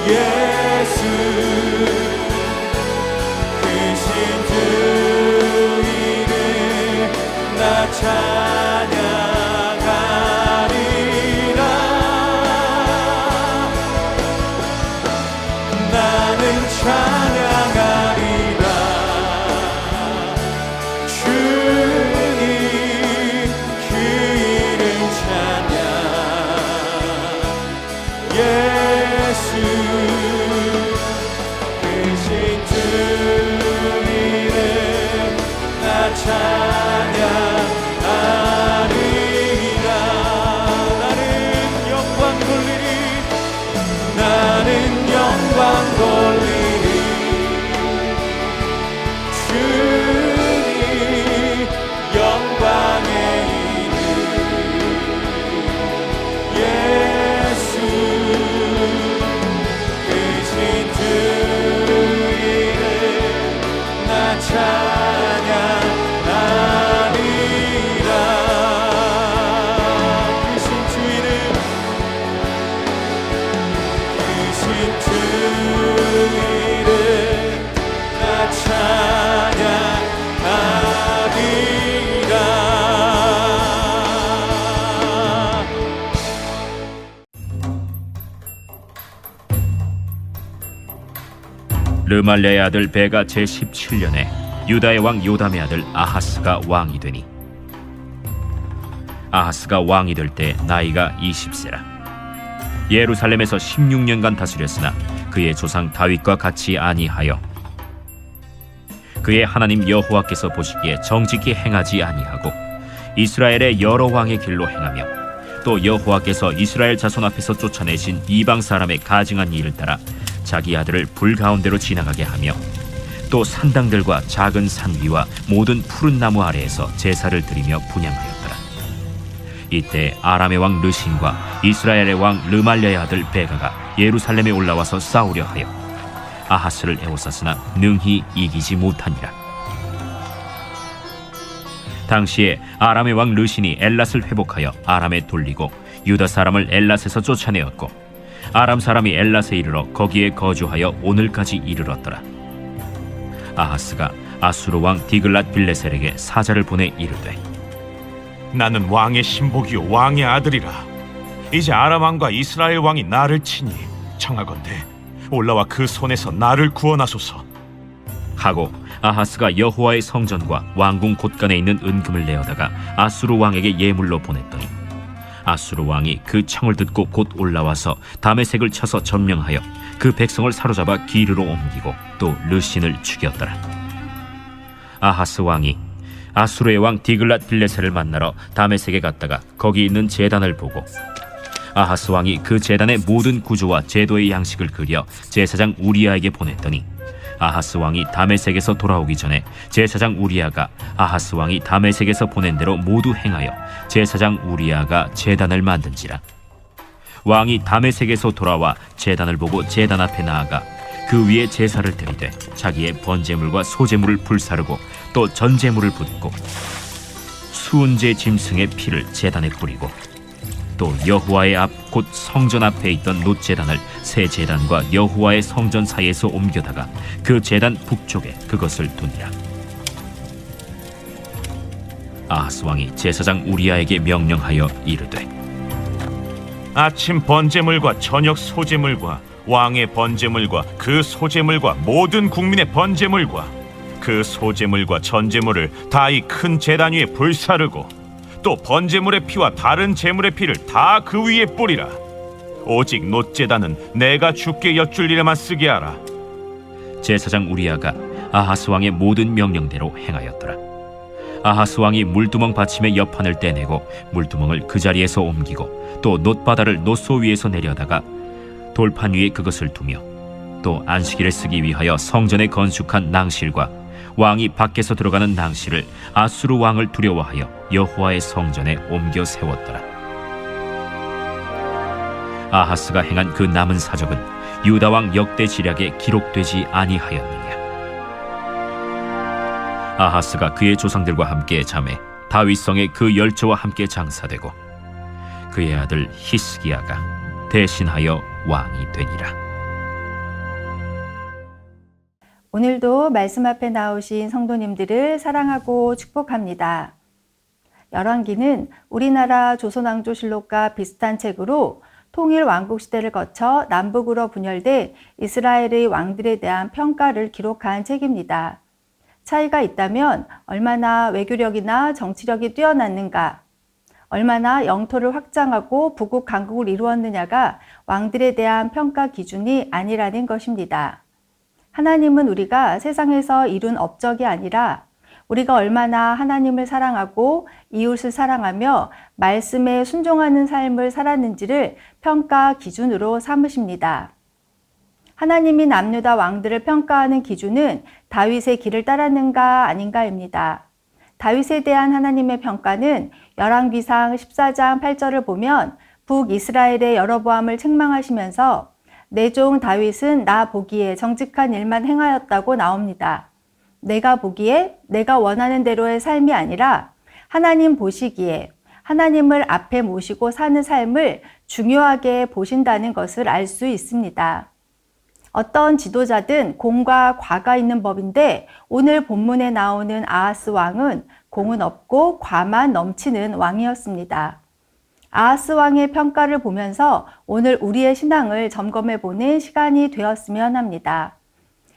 예수 크신 주 이름 나 찬양하리라. 나는 찬양하리라. 주님 그 이름 찬양. 예수 크신 주 이름 나 찬양하리라. 나는 영광 돌리리. 나는 영광 돌리리. 주님 영광의 이름. 예수 크신 주 이름 나 찬양하리라. 크신 주 이름 크신 주 이름 나 찬양하리라. 르말랴의 아들 베가 제17년에 유다의 왕 요담의 아들 아하스가 왕이 되니, 아하스가 왕이 될 때 나이가 20세라. 예루살렘에서 16년간 다스렸으나 그의 조상 다윗과 같이 아니하여 그의 하나님 여호와께서 보시기에 정직히 행하지 아니하고 이스라엘의 여러 왕의 길로 행하며 또 여호와께서 이스라엘 자손 앞에서 쫓아내신 이방 사람의 가증한 일을 따라 자기 아들을 불 가운데로 지나가게 하며 또 산당들과 작은 산 위와 모든 푸른 나무 아래에서 제사를 드리며 분향하였더라. 이때 아람의 왕 르신과 이스라엘의 왕 르말랴의 아들 베가가 예루살렘에 올라와서 싸우려 하여 아하스를 에워쌌으나 능히 이기지 못하니라. 당시에 아람의 왕 르신이 엘랏을 회복하여 아람에 돌리고 유다 사람을 엘랏에서 쫓아내었고 아람 사람이 엘랏에 이르러 거기에 거주하여 오늘까지 이르렀더라. 아하스가 아수르 왕 디글랏 빌레셀에게 사자를 보내 이르되, 나는 왕의 신복이요 왕의 아들이라. 이제 아람 왕과 이스라엘 왕이 나를 치니 청하건대 올라와 그 손에서 나를 구원하소서 하고 아하스가 여호와의 성전과 왕궁 곳간에 있는 은금을 내어다가 아수르 왕에게 예물로 보냈더니 아수르 왕이 그 청을 듣고 곧 올라와서 다메섹을 쳐서 점령하여 그 백성을 사로잡아 기르로 옮기고 또 르신을 죽였더라. 아하스 왕이 아수르의 왕 디글랏 빌레셀을 만나러 다메섹에 갔다가 거기 있는 제단을 보고 아하스 왕이 그 제단의 모든 구조와 제도의 양식을 그려 제사장 우리아에게 보냈더니 아하스 왕이 다메섹에서 돌아오기 전에 제사장 우리아가 아하스 왕이 다메섹에서 보낸 대로 모두 행하여 제사장 우리아가 제단을 만든지라. 왕이 다메섹에서 돌아와 제단을 보고 제단 앞에 나아가 그 위에 제사를 드리되 자기의 번제물과 소제물을 불사르고 또 전제물을 붓고 수은제 짐승의 피를 제단에 뿌리고 또 여호와의 앞 곧 성전 앞에 있던 놋제단을 새 제단과 여호와의 성전 사이에서 옮겨다가 그 제단 북쪽에 그것을 두니라. 아하스 왕이 제사장 우리아에게 명령하여 이르되, 아침 번제물과 저녁 소제물과 왕의 번제물과 그 소제물과 모든 국민의 번제물과 그 소제물과 전제물을 다 이 큰 제단 위에 불사르고 또 번제물의 피와 다른 제물의 피를 다 그 위에 뿌리라. 오직 놋제단은 내가 주께 여쭐 일에만 쓰게 하라. 제사장 우리아가 아하스 왕의 모든 명령대로 행하였더라. 아하스 왕이 물두멍 받침의 옆판을 떼내고 물두멍을 그 자리에서 옮기고 또 놋바다를 놋소 위에서 내려다가 돌판 위에 그것을 두며 또 안식일에 쓰기 위하여 성전에 건축한 낭실과 왕이 밖에서 들어가는 낭실을 아수르 왕을 두려워하여 여호와의 성전에 옮겨 세웠더라. 아하스가 행한 그 남은 사적은 유다 왕 역대 지략에 기록되지 아니하였느냐. 아하스가 그의 조상들과 함께 잠에 다윗성에 그 열조와 함께 장사되고 그의 아들 히스기야가 대신하여 왕이 되니라. 오늘도 말씀 앞에 나오신 성도님들을 사랑하고 축복합니다. 열왕기는 우리나라 조선왕조실록과 비슷한 책으로 통일 왕국 시대를 거쳐 남북으로 분열돼 이스라엘의 왕들에 대한 평가를 기록한 책입니다. 차이가 있다면 얼마나 외교력이나 정치력이 뛰어났는가, 얼마나 영토를 확장하고 부국 강국을 이루었느냐가 왕들에 대한 평가 기준이 아니라는 것입니다. 하나님은 우리가 세상에서 이룬 업적이 아니라 우리가 얼마나 하나님을 사랑하고 이웃을 사랑하며 말씀에 순종하는 삶을 살았는지를 평가 기준으로 삼으십니다. 하나님이 남유다 왕들을 평가하는 기준은 다윗의 길을 따랐는가 아닌가입니다. 다윗에 대한 하나님의 평가는 열왕기상 14장 8절을 보면 북이스라엘의 여로보암을 책망하시면서 내 종 다윗은 나 보기에 정직한 일만 행하였다고 나옵니다. 내가 보기에 내가 원하는 대로의 삶이 아니라 하나님 보시기에 하나님을 앞에 모시고 사는 삶을 중요하게 보신다는 것을 알 수 있습니다. 어떤 지도자든 공과 과가 있는 법인데 오늘 본문에 나오는 아하스 왕은 공은 없고 과만 넘치는 왕이었습니다. 아하스 왕의 평가를 보면서 오늘 우리의 신앙을 점검해보는 시간이 되었으면 합니다.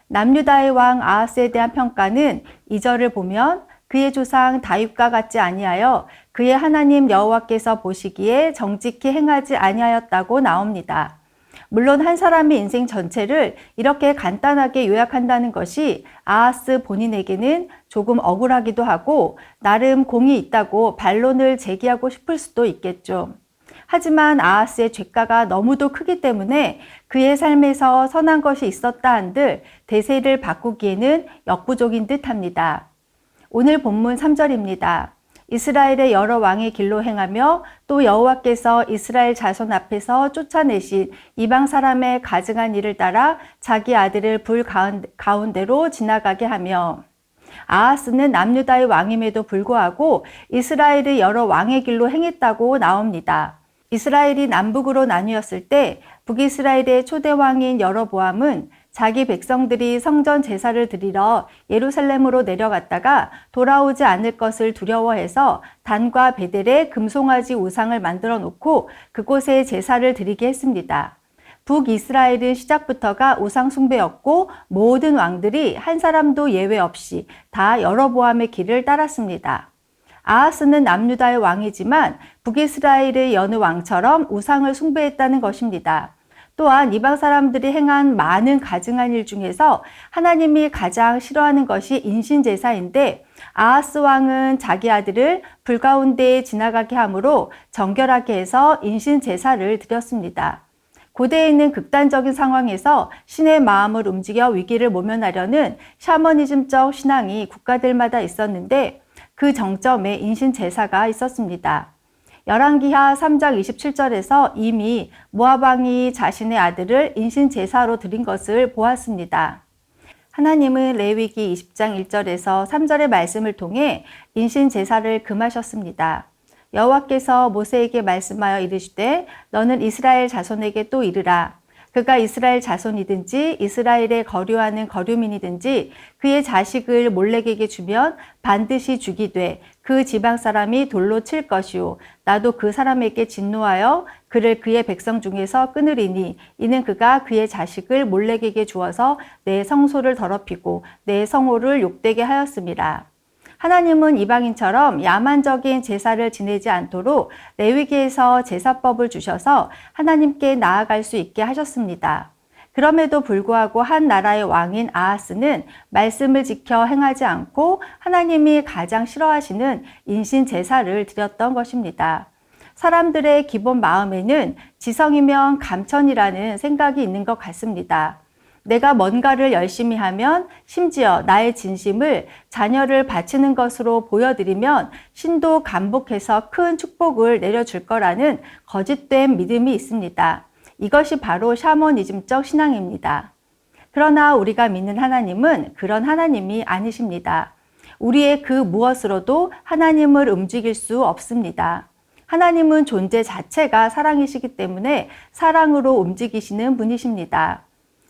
남유다의 왕 아하스에 대한 평가는 2절을 보면 그의 조상 다윗과 같지 아니하여 그의 하나님 여호와께서 보시기에 정직히 행하지 아니하였다고 나옵니다. 물론 한 사람의 인생 전체를 이렇게 간단하게 요약한다는 것이 아하스 본인에게는 조금 억울하기도 하고 나름 공이 있다고 반론을 제기하고 싶을 수도 있겠죠. 하지만 아하스의 죄가가 너무도 크기 때문에 그의 삶에서 선한 것이 있었다 한들 대세를 바꾸기에는 역부족인 듯합니다. 오늘 본문 3절입니다. 이스라엘의 여러 왕의 길로 행하며 또 여호와께서 이스라엘 자손 앞에서 쫓아내신 이방 사람의 가증한 일을 따라 자기 아들을 불 가운데로 지나가게 하며 아하스는 남유다의 왕임에도 불구하고 이스라엘의 여러 왕의 길로 행했다고 나옵니다. 이스라엘이 남북으로 나뉘었을 때 북이스라엘의 초대 왕인 여로보암은 자기 백성들이 성전 제사를 드리러 예루살렘으로 내려갔다가 돌아오지 않을 것을 두려워해서 단과 베델에 금송아지 우상을 만들어 놓고 그곳에 제사를 드리게 했습니다. 북이스라엘은 시작부터가 우상 숭배였고 모든 왕들이 한 사람도 예외 없이 다 여로보암의 길을 따랐습니다. 아하스는 남유다의 왕이지만 북이스라엘의 여느 왕처럼 우상을 숭배했다는 것입니다. 또한 이방 사람들이 행한 많은 가증한 일 중에서 하나님이 가장 싫어하는 것이 인신제사인데 아하스 왕은 자기 아들을 불 가운데에 지나가게 함으로 정결하게 해서 인신제사를 드렸습니다. 고대에 있는 극단적인 상황에서 신의 마음을 움직여 위기를 모면하려는 샤머니즘적 신앙이 국가들마다 있었는데 그 정점에 인신제사가 있었습니다. 열왕기하 3장 27절에서 이미 모압 왕이 자신의 아들을 인신제사로 드린 것을 보았습니다. 하나님은 레위기 20장 1절에서 3절의 말씀을 통해 인신제사를 금하셨습니다. 여호와께서 모세에게 말씀하여 이르시되 너는 이스라엘 자손에게 또 이르라. 그가 이스라엘 자손이든지 이스라엘에 거류하는 거류민이든지 그의 자식을 몰렉에게 주면 반드시 죽이되 그 지방 사람이 돌로 칠 것이요 나도 그 사람에게 진노하여 그를 그의 백성 중에서 끊으리니 이는 그가 그의 자식을 몰렉에게 주어서 내 성소를 더럽히고 내 성호를 욕되게 하였음이라. 하나님은 이방인처럼 야만적인 제사를 지내지 않도록 레위기에서 제사법을 주셔서 하나님께 나아갈 수 있게 하셨습니다. 그럼에도 불구하고 한 나라의 왕인 아하스는 말씀을 지켜 행하지 않고 하나님이 가장 싫어하시는 인신 제사를 드렸던 것입니다. 사람들의 기본 마음에는 지성이면 감천이라는 생각이 있는 것 같습니다. 내가 뭔가를 열심히 하면 심지어 나의 진심을 자녀를 바치는 것으로 보여드리면 신도 감복해서 큰 축복을 내려줄 거라는 거짓된 믿음이 있습니다. 이것이 바로 샤머니즘적 신앙입니다. 그러나 우리가 믿는 하나님은 그런 하나님이 아니십니다. 우리의 그 무엇으로도 하나님을 움직일 수 없습니다. 하나님은 존재 자체가 사랑이시기 때문에 사랑으로 움직이시는 분이십니다.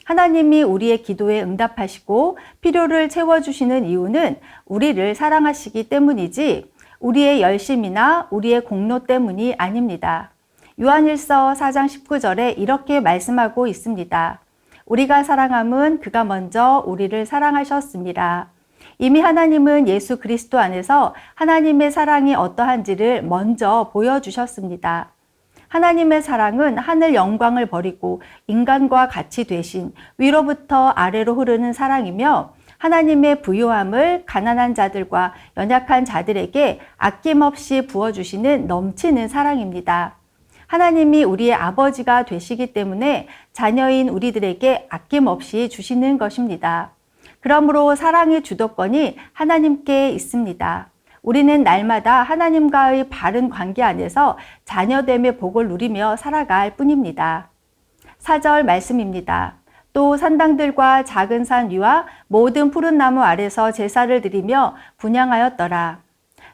하나님이 우리의 기도에 응답하시고 필요를 채워주시는 이유는 우리를 사랑하시기 때문이지 우리의 열심이나 우리의 공로 때문이 아닙니다. 요한일서 4장 19절에 이렇게 말씀하고 있습니다. 우리가 사랑함은 그가 먼저 우리를 사랑하셨습니다. 이미 하나님은 예수 그리스도 안에서 하나님의 사랑이 어떠한지를 먼저 보여주셨습니다. 하나님의 사랑은 하늘 영광을 버리고 인간과 같이 되신 위로부터 아래로 흐르는 사랑이며 하나님의 부요함을 가난한 자들과 연약한 자들에게 아낌없이 부어주시는 넘치는 사랑입니다. 하나님이 우리의 아버지가 되시기 때문에 자녀인 우리들에게 아낌없이 주시는 것입니다. 그러므로 사랑의 주도권이 하나님께 있습니다. 우리는 날마다 하나님과의 바른 관계 안에서 자녀됨의 복을 누리며 살아갈 뿐입니다. 4절 말씀입니다. 또 산당들과 작은 산 위와 모든 푸른 나무 아래서 제사를 드리며 분향하였더라.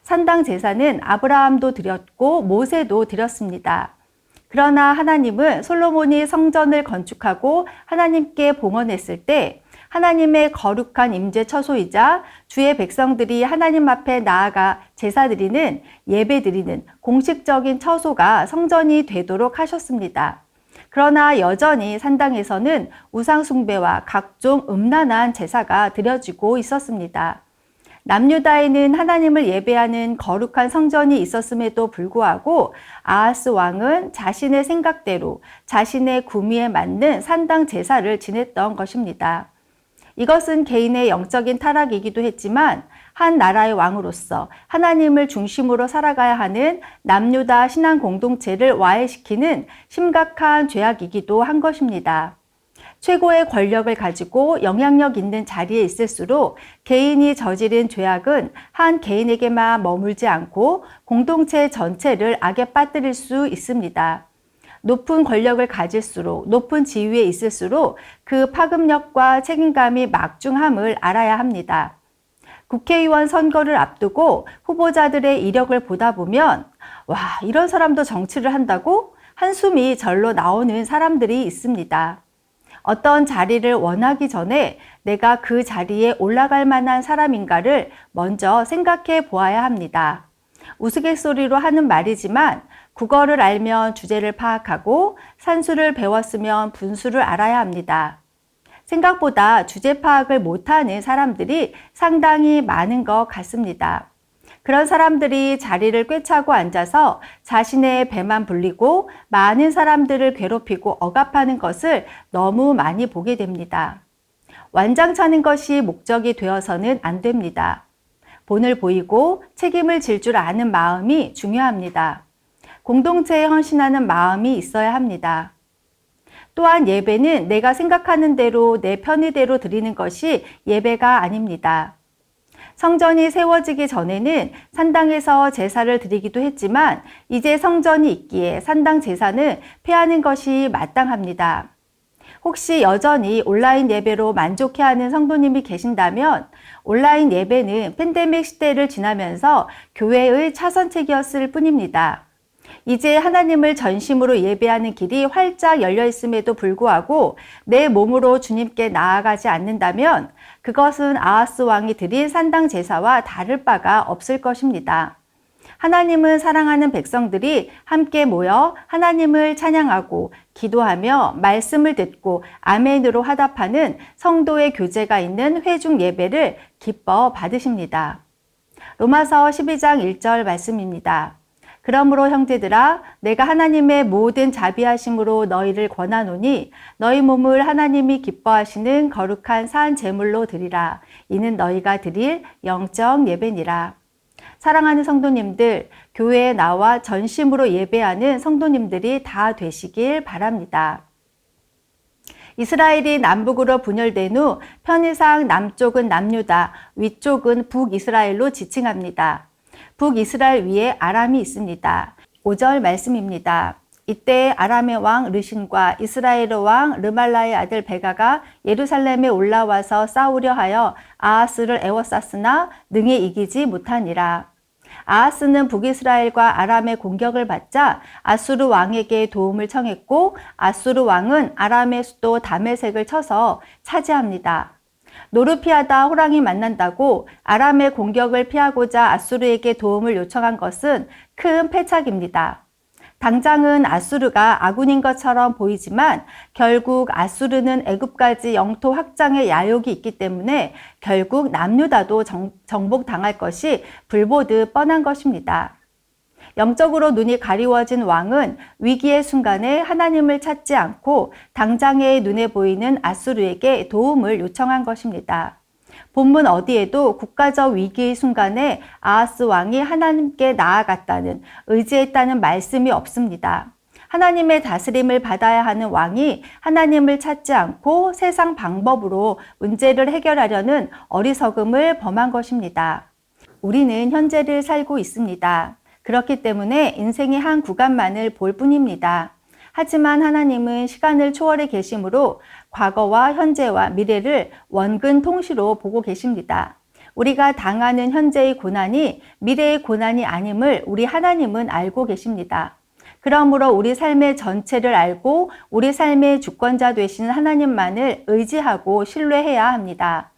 산당 제사는 아브라함도 드렸고 모세도 드렸습니다. 그러나 하나님은 솔로몬이 성전을 건축하고 하나님께 봉헌했을 때 하나님의 거룩한 임재 처소이자 주의 백성들이 하나님 앞에 나아가 제사 드리는 예배 드리는 공식적인 처소가 성전이 되도록 하셨습니다. 그러나 여전히 산당에서는 우상 숭배와 각종 음란한 제사가 드려지고 있었습니다. 남유다에는 하나님을 예배하는 거룩한 성전이 있었음에도 불구하고 아하스 왕은 자신의 생각대로 자신의 구미에 맞는 산당 제사를 지냈던 것입니다. 이것은 개인의 영적인 타락이기도 했지만 한 나라의 왕으로서 하나님을 중심으로 살아가야 하는 남유다 신앙 공동체를 와해시키는 심각한 죄악이기도 한 것입니다. 최고의 권력을 가지고 영향력 있는 자리에 있을수록 개인이 저지른 죄악은 한 개인에게만 머물지 않고 공동체 전체를 악에 빠뜨릴 수 있습니다. 높은 권력을 가질수록 높은 지위에 있을수록 그 파급력과 책임감이 막중함을 알아야 합니다. 국회의원 선거를 앞두고 후보자들의 이력을 보다 보면 와, 이런 사람도 정치를 한다고? 한숨이 절로 나오는 사람들이 있습니다. 어떤 자리를 원하기 전에 내가 그 자리에 올라갈 만한 사람인가를 먼저 생각해 보아야 합니다. 우스갯소리로 하는 말이지만 국어를 알면 주제를 파악하고 산수를 배웠으면 분수를 알아야 합니다. 생각보다 주제 파악을 못하는 사람들이 상당히 많은 것 같습니다. 그런 사람들이 자리를 꿰차고 앉아서 자신의 배만 불리고 많은 사람들을 괴롭히고 억압하는 것을 너무 많이 보게 됩니다. 완장차는 것이 목적이 되어서는 안 됩니다. 본을 보이고 책임을 질 줄 아는 마음이 중요합니다. 공동체에 헌신하는 마음이 있어야 합니다. 또한 예배는 내가 생각하는 대로 내 편의대로 드리는 것이 예배가 아닙니다. 성전이 세워지기 전에는 산당에서 제사를 드리기도 했지만 이제 성전이 있기에 산당 제사는 폐하는 것이 마땅합니다. 혹시 여전히 온라인 예배로 만족해하는 성도님이 계신다면 온라인 예배는 팬데믹 시대를 지나면서 교회의 차선책이었을 뿐입니다. 이제 하나님을 전심으로 예배하는 길이 활짝 열려 있음에도 불구하고 내 몸으로 주님께 나아가지 않는다면 그것은 아하스 왕이 드린 산당 제사와 다를 바가 없을 것입니다. 하나님은 사랑하는 백성들이 함께 모여 하나님을 찬양하고 기도하며 말씀을 듣고 아멘으로 화답하는 성도의 교제가 있는 회중 예배를 기뻐 받으십니다. 로마서 12장 1절 말씀입니다. 그러므로 형제들아 내가 하나님의 모든 자비하심으로 너희를 권하노니 너희 몸을 하나님이 기뻐하시는 거룩한 산 제물로 드리라. 이는 너희가 드릴 영적 예배니라. 사랑하는 성도님들, 교회에 나와 전심으로 예배하는 성도님들이 다 되시길 바랍니다. 이스라엘이 남북으로 분열된 후 편의상 남쪽은 남유다, 위쪽은 북이스라엘로 지칭합니다. 북이스라엘 위에 아람이 있습니다. 5절 말씀입니다. 이때 아람의 왕 르신과 이스라엘의 왕 르말라의 아들 베가가 예루살렘에 올라와서 싸우려 하여 아하스를 에워쌌으나 능히 이기지 못하니라. 아하스는 북이스라엘과 아람의 공격을 받자 아수르 왕에게 도움을 청했고 아수르 왕은 아람의 수도 다메섹을 쳐서 차지합니다. 노루 피하다 호랑이 만난다고 아람의 공격을 피하고자 아수르에게 도움을 요청한 것은 큰 패착입니다. 당장은 아수르가 아군인 것처럼 보이지만 결국 아수르는 애굽까지 영토 확장의 야욕이 있기 때문에 결국 남유다도 정복당할 것이 불보듯 뻔한 것입니다. 영적으로 눈이 가리워진 왕은 위기의 순간에 하나님을 찾지 않고 당장의 눈에 보이는 아수르에게 도움을 요청한 것입니다. 본문 어디에도 국가적 위기의 순간에 아하스 왕이 하나님께 나아갔다는, 의지했다는 말씀이 없습니다. 하나님의 다스림을 받아야 하는 왕이 하나님을 찾지 않고 세상 방법으로 문제를 해결하려는 어리석음을 범한 것입니다. 우리는 현재를 살고 있습니다. 그렇기 때문에 인생의 한 구간만을 볼 뿐입니다. 하지만 하나님은 시간을 초월해 계심으로 과거와 현재와 미래를 원근 통시로 보고 계십니다. 우리가 당하는 현재의 고난이 미래의 고난이 아님을 우리 하나님은 알고 계십니다. 그러므로 우리 삶의 전체를 알고 우리 삶의 주권자 되시는 하나님만을 의지하고 신뢰해야 합니다.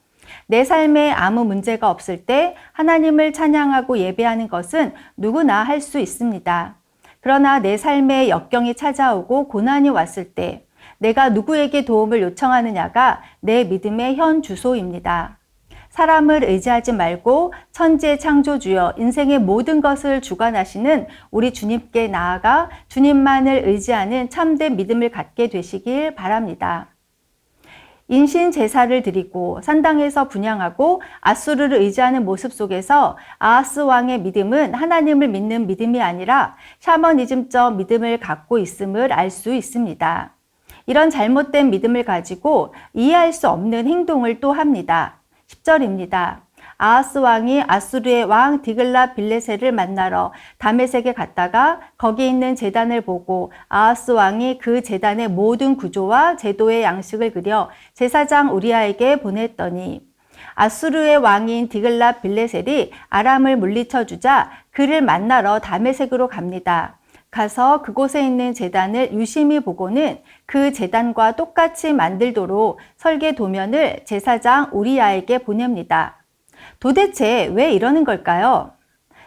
내 삶에 아무 문제가 없을 때 하나님을 찬양하고 예배하는 것은 누구나 할 수 있습니다. 그러나 내 삶에 역경이 찾아오고 고난이 왔을 때 내가 누구에게 도움을 요청하느냐가 내 믿음의 현 주소입니다. 사람을 의지하지 말고 천지의 창조주여 인생의 모든 것을 주관하시는 우리 주님께 나아가 주님만을 의지하는 참된 믿음을 갖게 되시길 바랍니다. 인신 제사를 드리고 산당에서 분향하고 아수르를 의지하는 모습 속에서 아하스 왕의 믿음은 하나님을 믿는 믿음이 아니라 샤머니즘적 믿음을 갖고 있음을 알 수 있습니다. 이런 잘못된 믿음을 가지고 이해할 수 없는 행동을 또 합니다. 10절입니다. 아하스 왕이 아수르의 왕 디글랏 빌레셋을 만나러 다메섹에 갔다가 거기 있는 제단을 보고 아하스 왕이 그 제단의 모든 구조와 제도의 양식을 그려 제사장 우리아에게 보냈더니 아수르의 왕인 디글랏 빌레셋이 아람을 물리쳐 주자 그를 만나러 다메섹으로 갑니다. 가서 그곳에 있는 제단을 유심히 보고는 그 제단과 똑같이 만들도록 설계 도면을 제사장 우리아에게 보냅니다. 도대체 왜 이러는 걸까요?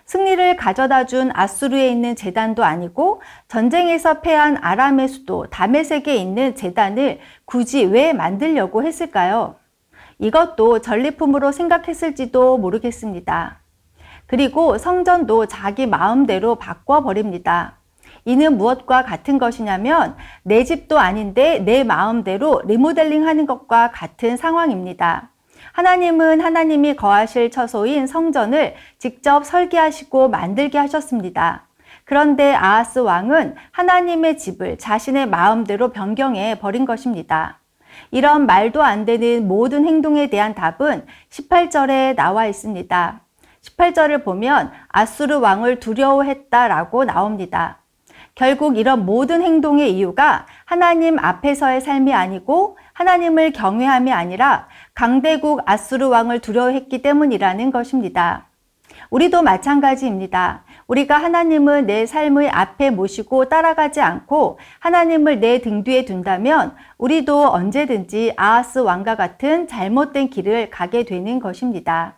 승리를 가져다 준 아수르에 있는 제단도 아니고 전쟁에서 패한 아람의 수도 다메섹에 있는 제단을 굳이 왜 만들려고 했을까요? 이것도 전리품으로 생각했을지도 모르겠습니다. 그리고 성전도 자기 마음대로 바꿔버립니다. 이는 무엇과 같은 것이냐면 내 집도 아닌데 내 마음대로 리모델링 하는 것과 같은 상황입니다. 하나님은 하나님이 거하실 처소인 성전을 직접 설계하시고 만들게 하셨습니다. 그런데 아하스 왕은 하나님의 집을 자신의 마음대로 변경해 버린 것입니다. 이런 말도 안 되는 모든 행동에 대한 답은 18절에 나와 있습니다. 18절을 보면 아수르 왕을 두려워했다라고 나옵니다. 결국 이런 모든 행동의 이유가 하나님 앞에서의 삶이 아니고 하나님을 경외함이 아니라 강대국 아수르 왕을 두려워했기 때문이라는 것입니다. 우리도 마찬가지입니다. 우리가 하나님을 내 삶의 앞에 모시고 따라가지 않고 하나님을 내 등 뒤에 둔다면 우리도 언제든지 아하스 왕과 같은 잘못된 길을 가게 되는 것입니다.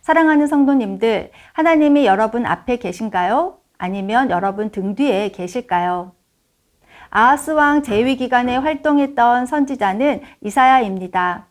사랑하는 성도님들, 하나님이 여러분 앞에 계신가요? 아니면 여러분 등 뒤에 계실까요? 아하스 왕 재위 기간에 활동했던 선지자는 이사야입니다.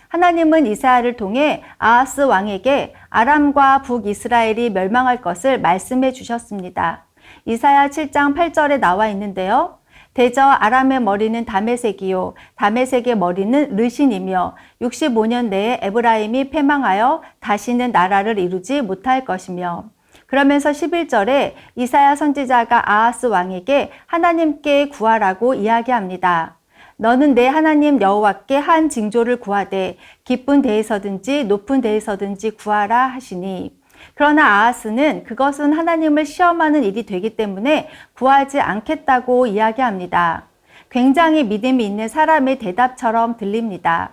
하나님은 이사야를 통해 아하스 왕에게 아람과 북이스라엘이 멸망할 것을 말씀해 주셨습니다. 이사야 7장 8절에 나와 있는데요. 대저 아람의 머리는 다메섹이요 다메섹의 머리는 르신이며 65년 내에 에브라임이 패망하여 다시는 나라를 이루지 못할 것이며, 그러면서 11절에 이사야 선지자가 아하스 왕에게 하나님께 구하라고 이야기합니다. 너는 내 하나님 여호와께 한 징조를 구하되 깊은 데에서든지 높은 데에서든지 구하라 하시니, 그러나 아하스는 그것은 하나님을 시험하는 일이 되기 때문에 구하지 않겠다고 이야기합니다. 굉장히 믿음이 있는 사람의 대답처럼 들립니다.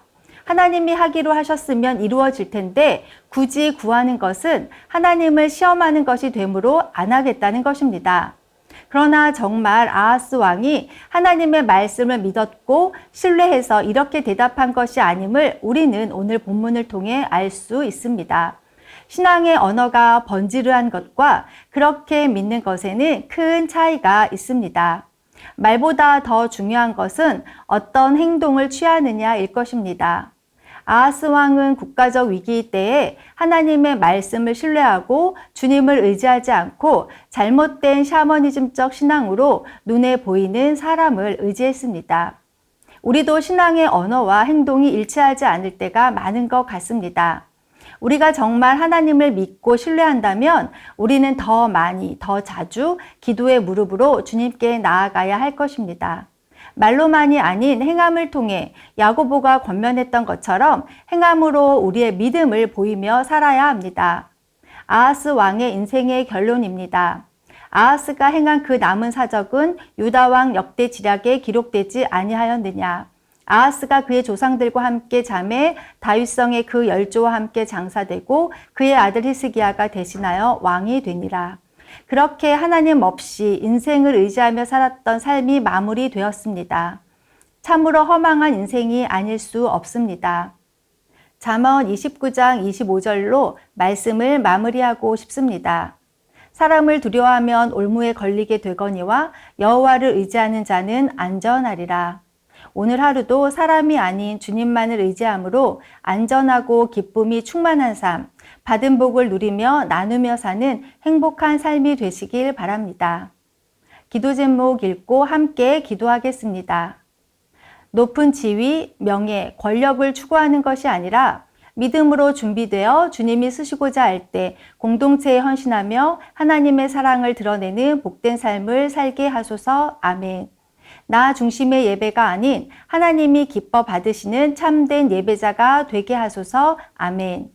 하나님이 하기로 하셨으면 이루어질 텐데 굳이 구하는 것은 하나님을 시험하는 것이 되므로 안 하겠다는 것입니다. 그러나 정말 아하스 왕이 하나님의 말씀을 믿었고 신뢰해서 이렇게 대답한 것이 아님을 우리는 오늘 본문을 통해 알 수 있습니다. 신앙의 언어가 번지르한 것과 그렇게 믿는 것에는 큰 차이가 있습니다. 말보다 더 중요한 것은 어떤 행동을 취하느냐일 것입니다. 아하스 왕은 국가적 위기 때에 하나님의 말씀을 신뢰하고 주님을 의지하지 않고 잘못된 샤머니즘적 신앙으로 눈에 보이는 사람을 의지했습니다. 우리도 신앙의 언어와 행동이 일치하지 않을 때가 많은 것 같습니다. 우리가 정말 하나님을 믿고 신뢰한다면 우리는 더 많이, 더 자주 기도의 무릎으로 주님께 나아가야 할 것입니다. 말로만이 아닌 행함을 통해 야고보가 권면했던 것처럼 행함으로 우리의 믿음을 보이며 살아야 합니다. 아하스 왕의 인생의 결론입니다. 아하스가 행한 그 남은 사적은 유다 왕 역대 지략에 기록되지 아니하였느냐. 아하스가 그의 조상들과 함께 잠에 다윗성의 그 열조와 함께 장사되고 그의 아들 히스기야가 대신하여 왕이 되니라. 그렇게 하나님 없이 인생을 의지하며 살았던 삶이 마무리되었습니다. 참으로 허망한 인생이 아닐 수 없습니다. 잠언 29장 25절로 말씀을 마무리하고 싶습니다. 사람을 두려워하면 올무에 걸리게 되거니와 여호와를 의지하는 자는 안전하리라. 오늘 하루도 사람이 아닌 주님만을 의지함으로 안전하고 기쁨이 충만한 삶, 받은 복을 누리며 나누며 사는 행복한 삶이 되시길 바랍니다. 기도 제목 읽고 함께 기도하겠습니다. 높은 지위, 명예, 권력을 추구하는 것이 아니라 믿음으로 준비되어 주님이 쓰시고자 할 때 공동체에 헌신하며 하나님의 사랑을 드러내는 복된 삶을 살게 하소서. 아멘. 나 중심의 예배가 아닌 하나님이 기뻐 받으시는 참된 예배자가 되게 하소서. 아멘.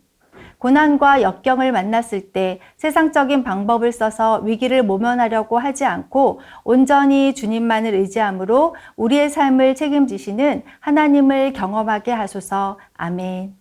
고난과 역경을 만났을 때 세상적인 방법을 써서 위기를 모면하려고 하지 않고 온전히 주님만을 의지함으로 우리의 삶을 책임지시는 하나님을 경험하게 하소서. 아멘.